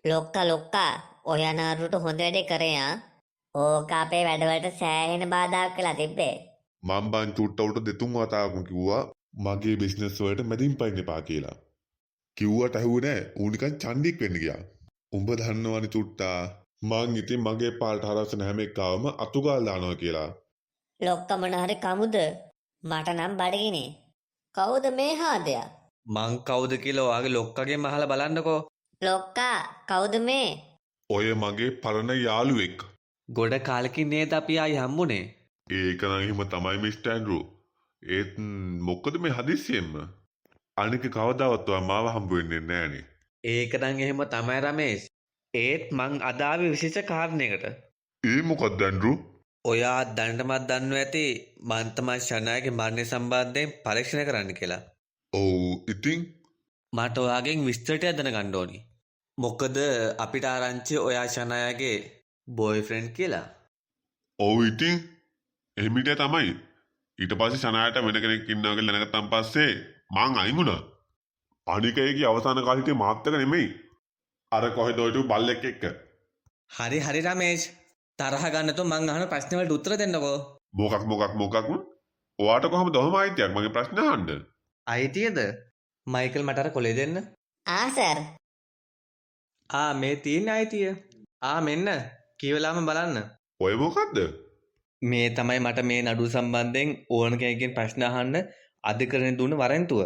ලොක්කා ඔය නාරුට හොඳ වැඩේ කරයා. ඕක අපේ වැඩවලට සෑහෙන බාධාක් වෙලා තිබ්බේ. මම බං චුට්ටවට දෙතුන් වතාවක්ම කිව්වා මගේ බිස්නස් වලට මැදින් පයින් එපා කියලා. කිව්වට ඇහුවේ නෑ. ඌ නිකන් චණ්ඩික් වෙන්න ගියා. උඹ දන්නවනේ චුට්ටා. මං ඉතින් මගේ පාරට හරස්සන හැම එක්කාවම අතුගාල් දානවා කියලා. ලොක්ක මොන හරි කමුද? මට නම් බඩගිනේ. කවුද මේ හාදයා? මං කවුද කියලා ඔයාගේ ලොක්කගෙන් අහලා බලන්නකෝ. ලොක්කා කවුද මේ? ඔය මගේ පරණ යාළුවෙක්. ගොඩ කාලෙකින් නේද අපි ආයි හම්බුනේ. ඒක නම් එහෙම තමයි මිස්ටර් ඇන්ඩ්‍රූ. ඒත් මොකද මේ හදිස්සියෙන්ම? අනික කවදාවත් ඔයා මාව හම්බ වෙන්නේ නෑනේ. ඒක නම් එහෙම තමයි රමේෂ්. ඒත් මං අද ආවේ විශේෂ කාරණයකට. ඒ මොකක්ද ඇන්ඩ්‍රූ? ඔයා දැනටමත් දන්නවා ඇති මං තමයි ෂනායගේ මරණය සම්බන්ධයෙන් පරීක්ෂණ කරන්න කියලා. ඔව් ඉතින් මට ඔයාගෙන් විස්තරයක් දැනගන්න ඕනි. මොකද අපිට ආරංචි ඔයා ෂනායගේ බොයිෆ්‍රෙන්ඩ් කියලා. ඔව් ඉතින් එහෙමිට තමයි. ඊට පස්සේ ශනායට වෙන කෙනෙක් ඉන්නවා කියලා දැනගත්තන් පස්සේ මං අයින් වුණා. අනික ඒකේ අවසාන කාලේ මාත් එක නෙමෙයි. අර කොහෙද ඔය බල්ලෙක් එක්ක. හරි රමේෂ්. තරහ ගන්නතෝ මං අහන ප්‍රශ්න වලට උත්තර දෙන්නකෝ. මොකක් ඔයාට කොහොමද ඔහම අයිතියක් මගේ ප්‍රශ්න අහන්න? අයිතියද? මයිකල් මට අර කොලේ දෙන්න. සර්. මේ තියෙන අයිතිය. මෙන්න කියවලාම බලන්න. ඔය මොකද්ද? මේ තමයි මට මේ නඩුව සම්බන්ධයෙන් ඕන කෙනෙක්ගෙන් ප්‍රශ්න අහන්න අධිකරණය දුන්න වරෙන්තුව.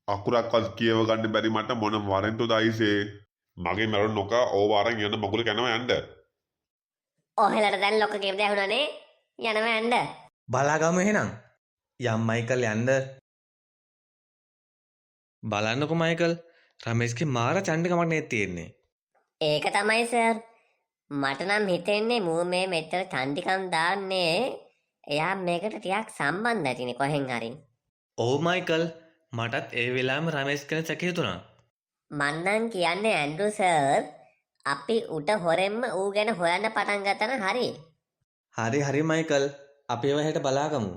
අකුරක්වත් කියව ගන්න බැරි මට මොන වරෙන්තුද අයිසේ? මගේ මරුන් නොකා ඕව අරන් යන මගුල කනවා යන්න. ඔහෙලට දැන් ලොක්ක කියපද ඇහුණනේ. යනවා යන්න. බලාගමු එහෙනම්. යම් මයිකල් යන්න. බලන්නකො මයිකල්. රමේෂ්ගේ මාර චණ්ඩකමක් නේ තියෙන්නේ. ඒක තමයි සර්. මට නම් හිතෙන්නේ මූ මේ මෙච්චර චන්දිකම් දාන්නේ එයා මේකට ටිකක් සම්බන්ධ ඇතිනේ කොහෙන් හරි. ඔව් මයිකල්. මටත් ඒ වෙලාවෙම රමේෂ් ගැන සැක හිතුණා. මන්නම් කියන්නේ ඇන්ඩ්‍රූ සර් අපි උට හොරෙන්ම ඌ ගැන හොයන්න පටන් ගත්තන හරි. හරි මයිකල්. අපි ඒව හෙට බලාගමු.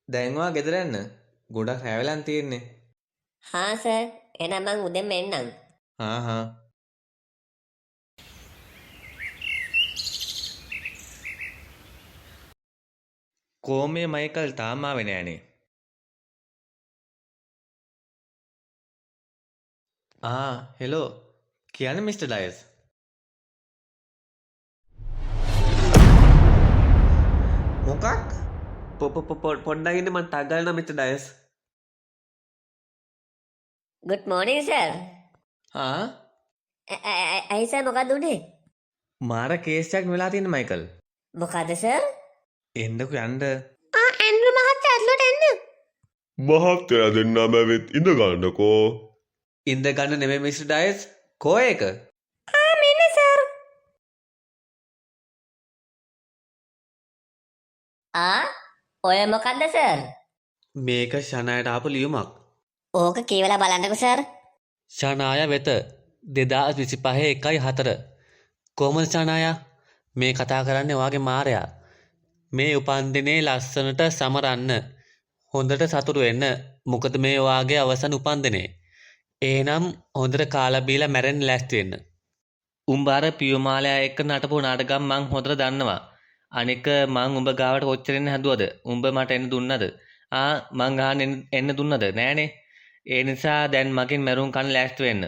දැන් ඔයා ගෙදර යන්න. ගොඩක් රැ වෙලන් තියෙන්නේ. හා සර්. එහෙනම් මං උදෙන්ම එන්නම්. හා. කොහොමේ මයිකල් තාම ආවේ නෑනේ. හෙලෝ. කියන්නේ මිස්ටර් ඩයස්. මොකක්? පොඩ්ඩක් ඉන්න මං ටග් ගන්නම් mister Dias. good morning sir. ඇයි සර් මොකක්ද උනේ? මාර කේස් එකක් වෙලා තියෙන මයිකල්. මොකද සර්? එන්නකෝ යන්න. ඇන්ඩ්‍රූ මහත්තයා ඇතුළට එන්න. මහත්තයා දෙන්නම වෙත් ඉඳ ගන්නකෝ. ඉඳ ගන්න නෙමෙයි මිස්ටර් ඩයස්. කෝ ඒක? මෙන්න සර්. ඔය මොකද්ද සර්? මේක ෂනායට ආපු ලියුමක්. ඕක කියවලා බලන්නකෝ සර්. ෂනාය වෙත 2025 1/4. කොහොමද ෂනාය? මේ කතා කරන්නේ ඔයාගේ මාරයා. මේ උපන්දිනේ ලස්සනට සමරන්න. හොඳට සතුටු වෙන්න. මොකද මේ ඔයාගේ අවසන් උපන්දිනේ. එහෙනම් හොඳට කාලා බීලා මැරෙන්න ලෑස්ති වෙන්න. උඹ අර පියුමාලයා එක්ක නටපු නාටකම් මං හොඳට දන්නවා. අනික මං උඹ ගාවට කොච්චර එන්න හැදුවද? උඹ මට එන්න දුන්නද? මං ගහන්න එන්න දුන්නද? නෑනේ. ඒ නිසා දැන් මගෙන් මැරුම් කන්න ලෑස්ති වෙන්න.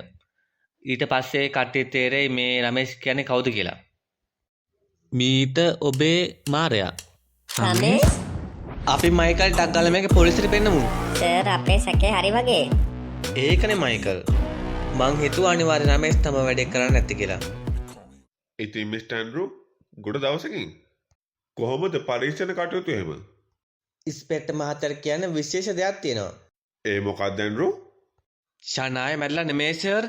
ඊට පස්සේ කට්ටිය තේරෙයි මේ රමේෂ් කියන්නේ කවුද කියලා. මීට ඔබේ මාරයා. රමේෂ්? අපි මයිකල් ටක් ගාලා මේක පොලිසියට පෙන්නමු. සර් අපේ සැකේ හරි වගේ. ඒකනේ මයිකල්. මං හිතුවා අනිවාර්යෙන් රමේෂ් තම වැඩේ කරන්න නැති කියලා. ඉතින් මිස්ටර් ඇන්ඩ්‍රූ ගොඩ දවසකින් කොහොමද පරීක්ෂණ කටයුතු එහෙම? ඉස්පෙක්ටර් මහත්තයාට කියන්න විශේෂ දෙයක් තියෙනවා. ඒ මොකක්ද ඇන්ඩ්‍රූ? ෂනාය මැරලා නෙමේ සර්.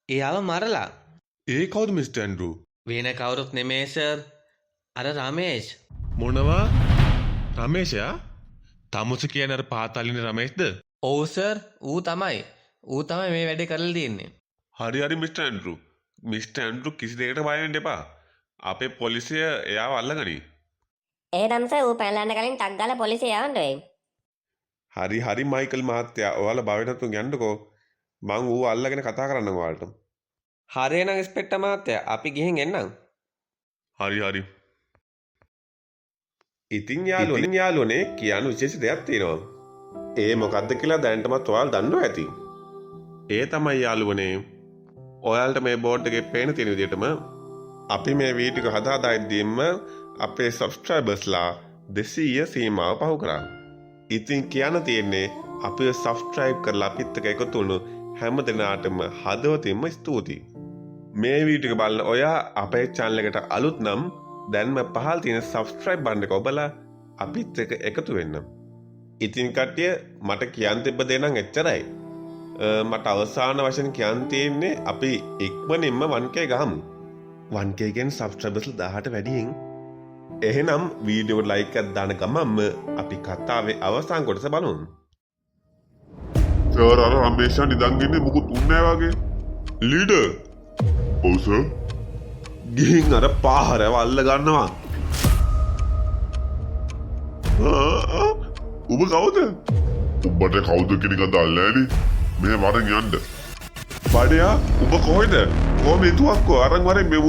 එයාව මරලා. ඒ කවුද මිස්ටර් ඇන්ඩ්‍රූ? වෙන කවුරුත් නෙමේ සර්. අර රමේෂ්. මොනවා? රමේෂයා? තමුස කියන අර පාතාලිනේ රමේෂ්ද? ඔව් සර්. ඌ තමයි මේ වැඩේ කරලා තියෙන්නේ. හරි මිස්ටර් ඇන්ඩ්‍රූ. මිස්ටර් ඇන්ඩ්‍රූ කිසි දෙයකට බය වෙන්න එපා. අපේ පොලිසිය එයාව අල්ලගනි. එහෙනම් සර් ඌ පැනලන්න කලින් ටක් ගාලා පොලිසිය යවන්න වෙයි. හරි මයිකල් මහත්තයා ඔයාලා බය නැතුව යන්නකෝ. මං ඌ අල්ලගෙන කතා කරන්නම් ඔයාලට. හරි නම් ඉස්පෙක්ටර් මහත්තයා අපි ගිහින් එන්නම්. හරි. ඉතින් යාළුවනේ කියන්න විශේෂ දෙයක් තියෙනවා. ඒ මොකද්ද කියලා දැනටමත් ඔයාලා දන්නවා ඇති. ඒ තමයි යාළුවනේ ඔයාලට මේ බෝඩ් එකේ පේන තියෙන විදිහටම අපි මේ වීඩියෝ එක හදා දාද්දීම අපේ සබ්ස්ක්‍රයිබර්ස්ලා 200 සීමාව පහු කරා. ඉතින් කියන්න තියෙන්නේ අපිව සබ්ස්ක්‍රයිබ් කරලා අපිත් එක්ක එකතු වුණු හැම දෙනාටම හදවතින්ම ස්තුතියි. මේ වීඩියෝ එක බලන ඔයා අපේ channel එකට අලුත් නම් දැන්ම පහළ තියෙන subscribe බටන් එක ඔබලා අපිත් එක්ක එකතු වෙන්න. ඉතින් කට්ටිය මට කියන්න තිබ්බ දේ නම් එච්චරයි. මට අවසාන වශයෙන් කියන්න තියෙන්නේ අපි ඉක්මනින්ම 1k ගහමු. 1k කියන්නේ subscribers 1000ට වැඩියෙන්. එහෙනම් වීඩියෝ එකට like එකක් දාන ගමන්ම අපි කතාවේ අවසාන කොටස බලමු. සර් අර රමේෂා නිදන් ඉන්නේ මොකුත් උන්නේ නැහැ වගේ. ලීඩර්. ඔව් සර්. ගිහින් අර පාහරව අල්ල ගන්නවා. ඔබ කවුද? ඔබට කවුද කියන එක දන්නේ නැනේ. මේ වරෙන් යන්න. බඩයා ඔබ කොහෙද? කොහොම ඉතුවක්කෝ අරන් වරෙන් මේ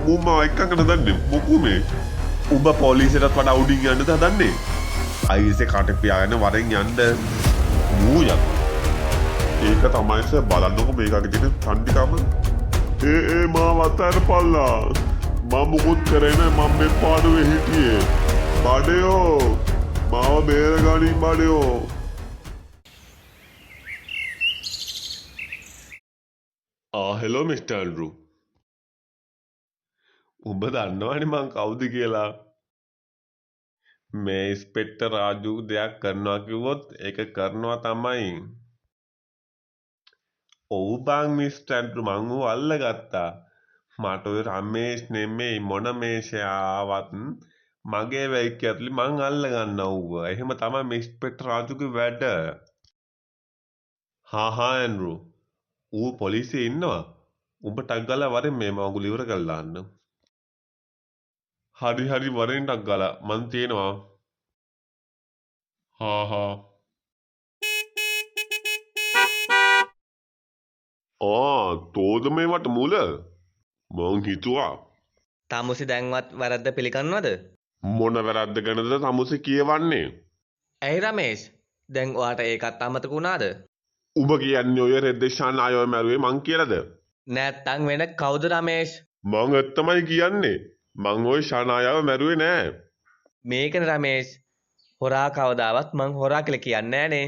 මුම්ම එක්කගෙන දන්නේ මොකෝ මේ? ඔබ පොලිසියටත් වඩා උඩින් යන්නද හදන්නේ? අයිසේ කට පියාගෙන වරෙන් යන්න මූයක්. ඒක තමයි සර් බලන්නකො මේකගේ තියෙන තණ්ඩිකම. ඒ මාව අතහැරපල්ලා. මම මොකුත් කරේ නැහැ මම මේ පාඩුවේ හිටියේ. බඩයෝ මාව බේරගනින් බඩයෝ. Hello mister Andrew. උඹ දන්නවනේ මං කවුද කියලා. මේ ඉන්ස්පෙක්ටර් රාජු දෙයක් කරනවා කිව්වොත් ඒක කරනවා තමයි. ඔව් බං මිස්ටර් ඇන්ඩ්‍රූ මං ඌ අල්ලගත්තා. මට ඔය රමේෂ් නෙමෙයි මොන මේෂයාවත් මගේ වෙයික් ඇතුලේ මං අල්ල ගන්නවා ඌව. එහෙම තමයි ඉන්ස්පෙක්ටර් රාජුගේ වැඩ. හා ඇන්ඩ්‍රූ. ඌ පොලිසියේ ඉන්නවා. උඹ ටක් ගාලා වරෙන් මේ මගුල ඉවර කරලා දාන්න. හරි වරෙන් ටක් ගාලා මං තියෙනවා. හා. තෝද මේවට මුල? මං හිතුවා. තාමුසි දැන්වත් වැරද්ද පිළිගන්නවද? මොන වැරද්ද ගැනද තමුසේ කියවන්නේ? ඇයි රමේෂ්? දැන් ඔයාට ඒකත් අමතක වුණාද? උඹ කියන්නේ ඔය රෙද්දේශාන් ආයෝ මැරුවේ මං කියලාද? නැත්තම් වෙන කවුද රමේෂ්? මං ඇත්තමයි කියන්නේ. මං ওই ශානායාව මැරුවේ නෑ. මේකනේ රමේෂ්. හොරා කවදාවත් මං හොරා කියලා කියන්නේ නෑනේ.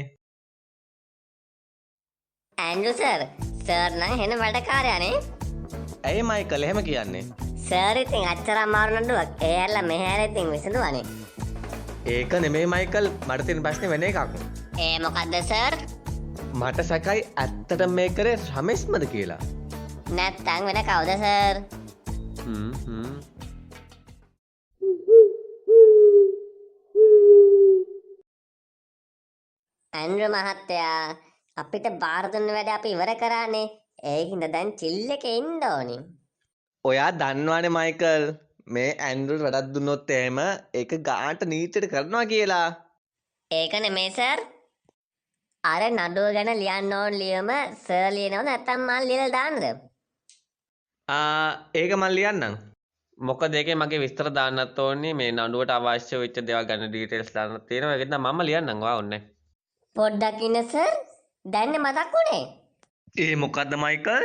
ඇන්ඩ්‍රු සර් නම් හෙන වැඩකාරයානේ. ඇයි මයිකල් එහෙම කියන්නේ? සර් ඉතින් අච්චර අමාරු නඩුවක් ඒ ඇල්ල මෙහාර ඉතින් විසඳුවානේ. ඒක නෙමෙයි මයිකල් මට තියෙන ප්‍රශ්නේ වෙන එකක්. ඒ මොකද්ද සර්? මට සැකයි ඇත්තටම මේ කරේ රමේෂ්මද කියලා. නැත්තම් වෙන කවුද සර්? ඇන්ඩ්‍රු මහත්තයා අපිට බාර දුන්න වැඩ අපි ඉවර කරානේ. ඒකින්ද දැන් චිල් එකේ ඉන්න ඕනි. ඔයා දන්නවනේ මයිකල් මේ ඇන්ඩ්‍රු වැඩක් දුන්නොත් එහෙම ඒක ගානට නීතියට කරනවා කියලා. ඒක නෙමෙයි සර්. අර නඩුව ගැන ලියන්න ඕන ලියුම සර් ලියනව නැත්තම් මම ලියලා දාන්නද? ඒක මම ලියන්නම්. මොකද ඒකේ මගේ විස්තර දාන්නත් ඕනේ මේ නඩුවට අවශ්‍ය වෙච්ච දේවල් ගැන ඩීටේල්ස් දාන්නත් තියෙනවා. ඒක නිසා මම ලියන්නම් ඔයා ඕනේ. පොඩ්ඩක් ඉන්න සර්. දැන් මතක් වුණේ. ඒ මොකද්ද මයිකල්?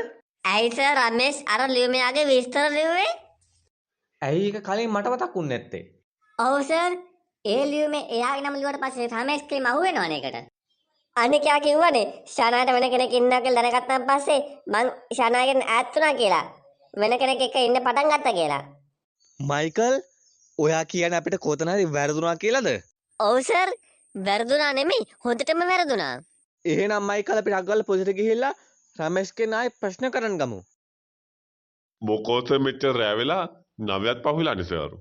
ඇයි සර් රමේෂ් අර ලියුමයාගේ විස්තර ලිව්වේ? ඇයි ඒක කලින් මට මතක් වුනේ නැත්තේ? ඔව් සර්. ඒ ලියුමේ එයාගේ නම ලිව්වට පස්සේ රමේෂ් කියලාම අහුවෙනවනේ ඒකට. අනික යා කිව්වනේ ෂානාට වෙන කෙනෙක් ඉන්නවා කියලා දැනගත්තාන් පස්සේ මං ෂානාගෙන් ඈත් වුණා කියලා. වෙන කෙනෙක් එක්ක ඉන්න පටන් ගත්තා කියලා. මයිකල් ඔයා කියන්නේ අපිට කොතන හරි වැරදුනා කියලාද? ඔව් සර්. වැරදුනා නෙමෙයි හොඳටම වැරදුනා. එහෙනම් මයිකල් අපි ඩග්ගල පොලිසියට ගිහිල්ලා රමේෂ්ගෙන් ආයේ ප්‍රශ්න කරන්න ගමු. මොකෝද මෙච්චර රැවෙලා නවයක් පහුවිලානේ සර්.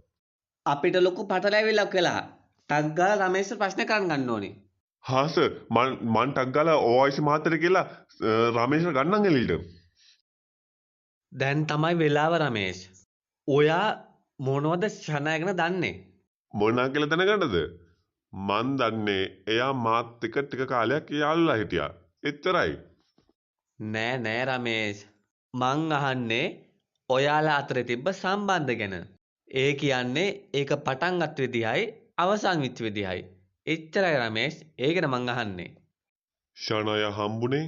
අපිට ලොකු පටලැවිල්ලක් වෙලා. ඩග්ගල රමේෂ්ට ප්‍රශ්න කරන්න ගන්න ඕනේ. හා සර් මන් ටක් ගාලා ඕයිස් මහත්තයට කියලා රමේෂ්ව ගන්නන් එළියට. දැන් තමයි වෙලාව රමේෂ්. ඔයා මොනවද ෂනා ගැන දන්නේ? මොනා කියලා දැනගන්නද? මන් දන්නේ එයා මාත් එක්ක ටික කාලයක් යාළුලා හිටියා. එච්චරයි. නෑ රමේෂ්. මං අහන්නේ ඔයාලා අතරේ තිබ්බ සම්බන්ධ ගැන. ඒ කියන්නේ ඒක පටන් ගත් විදිහයි අවසන් වෙච්ච විදිහයි. එච්චරයි රමේෂ්. ඒ ගැන මං අහන්නේ. ෂනාය හම්බුනේ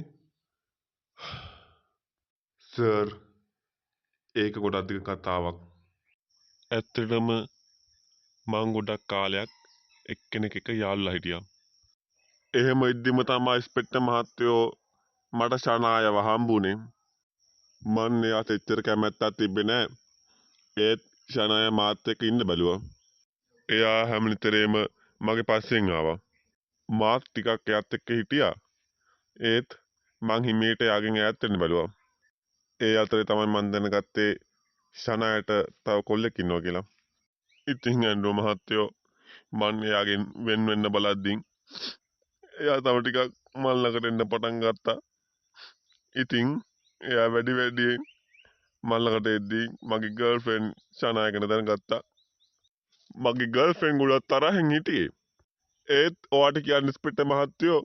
සර් ඒක ගොඩක් අධික කතාවක්. ඇත්තටම මං ගොඩක් කාලයක් එක්කෙනෙක් එක යාළුලා හිටියා. එහෙම ඉද්දිම තමයි ඉස්පෙක්ටර් මහත්තයෝ මට ෂනායව හම්බුනේ. මන් එයාට එච්චර කැමැත්තක් තිබ්බේ නෑ. ඒත් ෂනාය මාත් එක්ක ඉන්න බැලුවා. එයා හැමනිතරේම මගේ පස්සෙන් ආවා. මාත් ටිකක් එයාත් එක්ක හිටියා. ඒත් මං හිමීට එයාගෙන් ඈත් වෙන්න බැලුවා. ඒ අතරේ තමයි මන් දැනගත්තේ ෂනායට තව කොල්ලෙක් ඉන්නවා කියලා. ඉතින් ඇන්ඩ්‍රෝ මහත්තයෝ මන් එයාගෙන් වෙන් වෙන්න බලද්දී එයා තව ටිකක් මල් ළඟට එන්න පටන් ගත්තා. ඉතින් එයා වැඩියෙන් මල් ළඟට එද්දී මගේ ගර්ල්ෆ්‍රෙන්ඩ් ෂනාය ගැන දැනගත්තා. මගේ ගර්ල්ෆ්‍රෙන්ඩ් ගොඩක් තරහින් හිටියේ. ඒත් ඔයාට කියන්න ඉස්පිට් මහත්තයෝ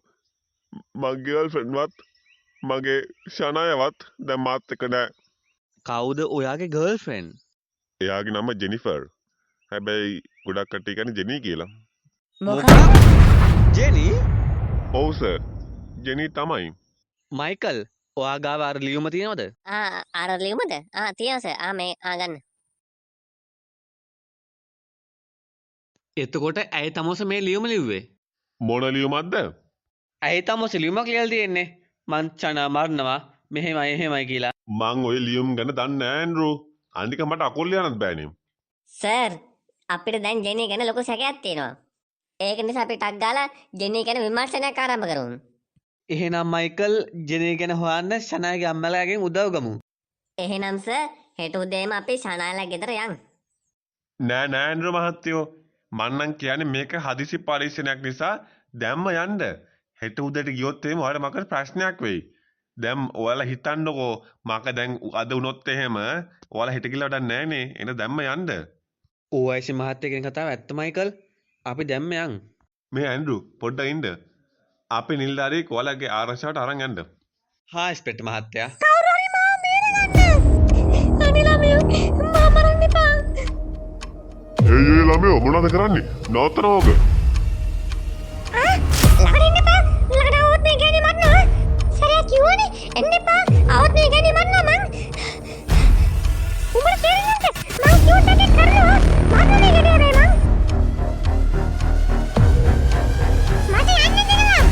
මගේ ගර්ල්ෆ්‍රෙන්ඩ්වත් මගේ ෂනායවත් දැන් මාත් එක්ක නෑ. කවුද ඔයාගේ ගර්ල්ෆ්‍රෙන්ඩ්? එයාගේ නම ජෙනිෆර්. හැබැයි ගොඩක් කට්ටිය කියන්නේ ජෙනී කියලා. ජෙනි? ඔව් සර්. ජෙනී තමයි. මයිකල් ඔයා ගාව අර ලියුම තියෙනවද? අර ලියුමද? තියෙනවා සර්. මේ ගන්න. එතකොට ඇයි තමොස මේ ලියුම ලිව්වේ? මොන ලියුමක්ද? ඇයි තමොස ලියුමක් ලියලා තියෙන්නේ? මං චනා මරනවා මෙහෙමයි එහෙමයි කියලා. මං ඔය ලියුම් ගැන දන්නේ නෑ ඇන්ඩ්‍රෝ. අනික මට අකුල් ලියන්නත් බෑනේ. සර් අපිට දැන් ජෙනී ගැන ලොකු සැකයක් තියෙනවා. ඒක නිසා අපි ටක් ගාලා ජෙනී ගැන විමර්ශනයක් ආරම්භ කරමු. එහෙනම් මයිකල් ජෙනී ගැන හොයන්න ෂනායගේ අම්මලාගෙන් උදව් ගමු. එහෙනම් සර් හෙට උදේම අපි ෂනායලා ගෙදර යන්. නෑ නෑ ඇන්ඩ්‍රෝ මහත්තයෝ. මන්නම් කියන්නේ මේක හදිසි පරීක්ෂණයක් නිසා දැම්ම යන්න. හෙට උදේට ගියොත් එහෙම ඔයාලට මකට ප්‍රශ්නයක් වෙයි. දැන් ඔයාලා හිතන්නකෝ මක දැන් අද වුණොත් එහෙම ඔයාලා හෙට ගිහලා වැඩක් නෑනේ. එන දැම්ම යන්න. ඕවයිසි මහත්තයා කියන කතාව ඇත්ත මයිකල්. අපි දැම්ම යන්. මේ ඇන්ඩ්‍රෝ පොඩ්ඩක් ඉන්න. අපි නිලධාරී ඔයාලගේ ආරක්ෂාවට අරන් යන්න. හා ඉස්පෙක්ටර් මහත්තයා. ඒ ළමයෝ මොනවද කරන්නේ? නවත්තන ඕක. ළඟට එන්න එපා. ළඟට આવොත් මේ ගෑණි මරනවා. සරයා කිව්වනේ එන්න එපා. આવොත් මේ ගෑණි මරනවා මං. උඹට තේරෙන්නේ නැද්ද? මං කිව්වට ඒක කරනවා. මරනවා මේ ගෑණි මං. මට යන්න දෙනවා.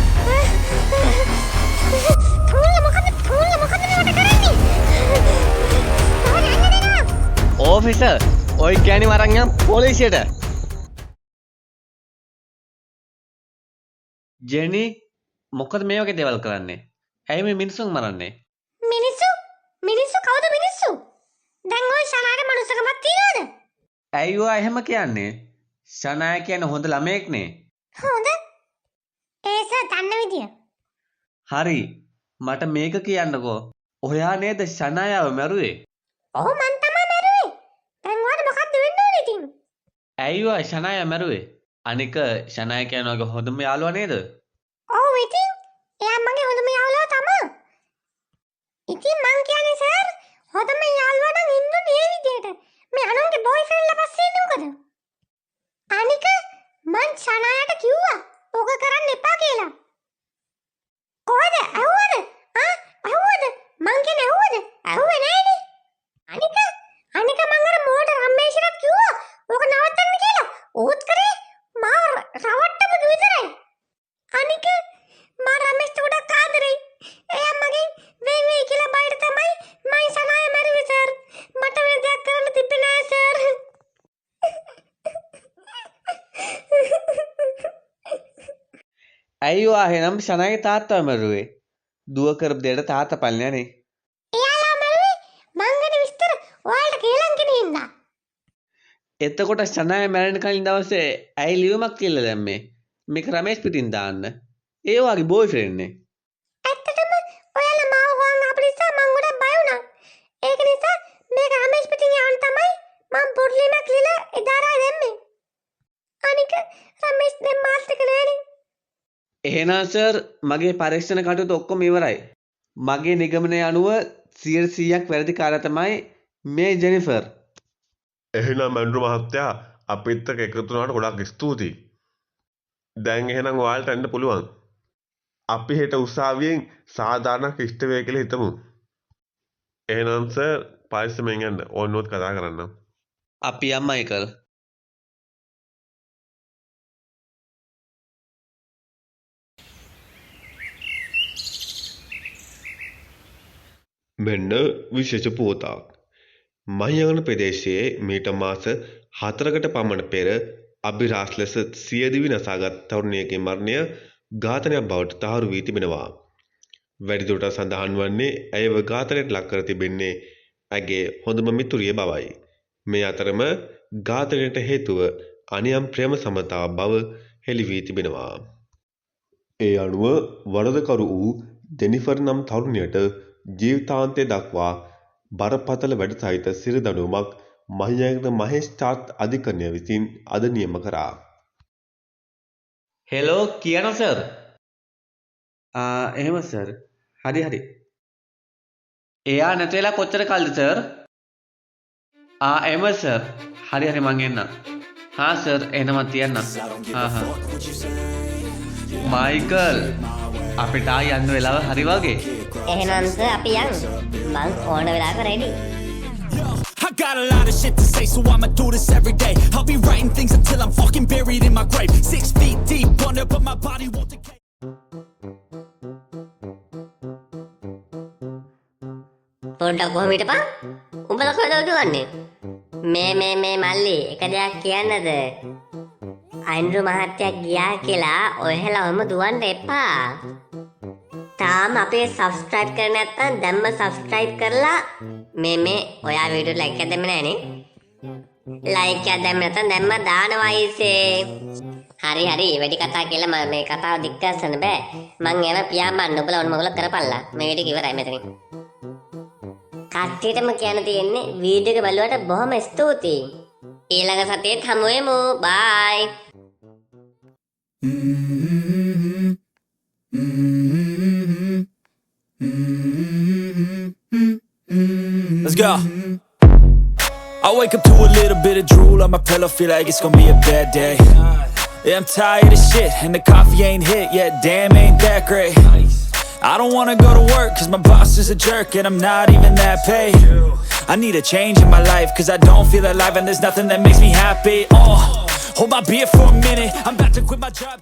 තෝල මොකද මේකට කරන්නේ? මට යන්න දෙනවා. ඕෆිසර් ඔය ගෑණි වරන් යන් පොලිසියට. ජෙනි මොකද මේ වගේ දේවල් කරන්නේ? ඇයි මේ මිනිස්සුන් මරන්නේ? මිනිස්සු කවුද මිනිස්සු? දැන් ওই ශනාට මනුස්සකමක් තියනවද? ඇයි ඔයා එහෙම කියන්නේ? ෂනාය කියන්නේ හොඳ ළමයෙක්නේ. හොඳ. ඒස දන්න විදිය. හරි. මට මේක කියන්නකෝ. ඔයා නේද ෂනායව මැරුවේ? ඔව් මං තමයි මැරුවේ. දැන් ඔයාලට මොකක්ද වෙන්න ඕනේ ඉතින්? ඇයි ඔයා ෂනාය මැරුවේ? අනික ෂනාය කියන්නේ ඔයාගේ හොඳම යාළුවා නේද? ඔව් ඉතින් එයා මගේ හොඳම යාළුවා තමයි. ඉතින් මං කියන්නේ සර් හොඳම යාළුවා නම් ඉන්නුනේ මේ විදියට. මේ අනුන්ගේ බොයිෆ්‍රෙන්ඩ්ලා පස්සේ ඉන්නේ මොකද? අනික මං ෂනායට කිව්වා ඕක කරන්න එපා කියලා. කොහෙද? ඇහුවද? ඇහුවද? මං කියන්නේ ඇහුවද? ඇහුවේ නෑනේ. අනික මං අර මෝටර් රමේෂ්ට කිව්වා ඕක නවත්තන්න කියලා. ඕත් කරේ මාව රවට්ටපු විතරයි. අනික මා රමේෂ්ට ගොඩක් ආදරෙයි. එයා මගෙන් වෙයි වෙයි කියලා බයිට තමයි මං ෂනාය මැරුවේ සර්. මට වෙන දෙයක් කරන්න තිබ්බේ නෑ සර්. ඇයි ඔයා එහෙනම් ෂනායගේ තාත්තව මැරුවේ? දුව කරපු දෙයට තාත්තා පල්ලනේ. එයාලා මැරුවේ මං ගැන විස්තර ඔයාලට කියලා ගෙනින්නා. එතකොට ෂනාය මැරෙන්න කලින් දවසේ ඇයි ලියුමක් කියලා දැම්මේ? මේක රමේෂ් පිටින් දාන්න. ඒ වගේ බෝයිෆ්‍රෙන්ඩ් නේ. ඇත්තටම ඔයාලා මාව හොයන් ආපු නිසා මං ගොඩක් බය වුණා. ඒක නිසා මේක රමේෂ් පිටින් යවන්න තමයි මං පොඩ්ලිමක් ලියලා එදාරා දැම්මේ. අනික රමේෂ් දැන් මාත් එක්ක නෑනේ. එහෙනම් සර් මගේ පරීක්ෂණ කටයුතු ඔක්කොම ඉවරයි. මගේ නිගමනය අනුව 100ක් වැරදි කාරයා තමයි මේ ජෙනිෆර්. එහෙනම් ඇන්ඩ්‍රු මහත්තයා අපිත් එක්ක එකතු වුණාට ගොඩක් ස්තුතියි. දැන් එහෙනම් ඔයාලට එන්න පුළුවන්. අපි හෙට උසාවියෙන් සාධාරණයක් ඉෂ්ට වේ කියලා හිතමු. එහෙනම් සර් පරිස්සමෙන් යන්න. ඕනොත් කතා කරන්න. අපි යම් මයිකල්. මෙන්න විශේෂ පුවතක්. මහියංගන ප්‍රදේශයේ මීට මාස 4කට පමණ පෙර අභිරහස් ලෙස සියදිවි නසාගත් තරුණියගේ මරණය ඝාතනයක් බවට තහවුරු වී තිබෙනවා. වැඩිදුරටත් සඳහන් වන්නේ ඇයව ඝාතනයට ලක් කර තිබෙන්නේ ඇගේ හොඳම මිතුරිය බවයි. මේ අතරම ඝාතනයට හේතුව අනියම් ප්‍රේම සම්බන්ධතාව බව හෙළි වී තිබෙනවා. ඒ අනුව වරදකරු වූ ජෙනිෆර් නම් තරුණියට ජීවිතාන්තය දක්වා බරපතල වැඩ සහිත සිරදඬුවමක් මහියංගන මහේස්ත්‍රාත් අධිකරණය විසින් අද නියම කරා. හෙලෝ කියනවා සර්. එහෙම සර්. හරි. එයා නැති වෙලා කොච්චර කල්ද සර්? එහෙම සර්. හරි මං එන්නම්. සර් එහෙනම් තියන්න. මයිකල් අපිට යන්න වෙලාව හරි වගේ. එහෙනම් සර් අපි යන්. මං ඕන වෙලාවක ready. I got a lot of shit to say, so I'ma do this every day. I'll be writing things until I'm fucking buried in my grave. 6 feet deep under, but my body won't decay. පොඩ්ඩක් කොහොම හිටපන්. උඹලා කොහෙද දුවන්නේ? මේ මල්ලි එක දෙයක් කියන්නද? අයින්රු මහත්තයා ගියා කියලා ඔයහෙලවම දුවන්න එපා. තාම අපේ සබ්ස්ක්‍රයිබ් කරේ නැත්නම් දැම්ම සබ්ස්ක්‍රයිබ් කරලා මේ ඔයා වීඩියෝ ලයික් එකක් දැම්මේ නැහනේ. ලයික් එකක් දැම්ම නැත්නම් දැම්ම දානවා ඊසේ. හරි වැඩි කතා කියලා මම මේ කතාව දික් කරන්න බෑ. මං යන පියාඹන්න ඔබලා ඔන්න මොකද කරපල්ලා. මේ වීඩියෝ ඉවරයි මෙතනින්. කට්ටියටම කියන්න තියෙන්නේ වීඩියෝ එක බලුවට බොහොම ස්තුතියි. ඊළඟ සතියේත් හමු වෙමු. බයි. Let's go. I wake up to a little bit of drool on my pillow, feel like it's gonna be a bad day. Yeah, I'm tired of shit, and the coffee ain't hit yet, damn, ain't that great. I don't wanna go to work, cause my boss is a jerk, and I'm not even that paid. I need a change in my life, cause I don't feel alive, and there's nothing that makes me happy. Hold my beer for a minute, I'm about to quit my job.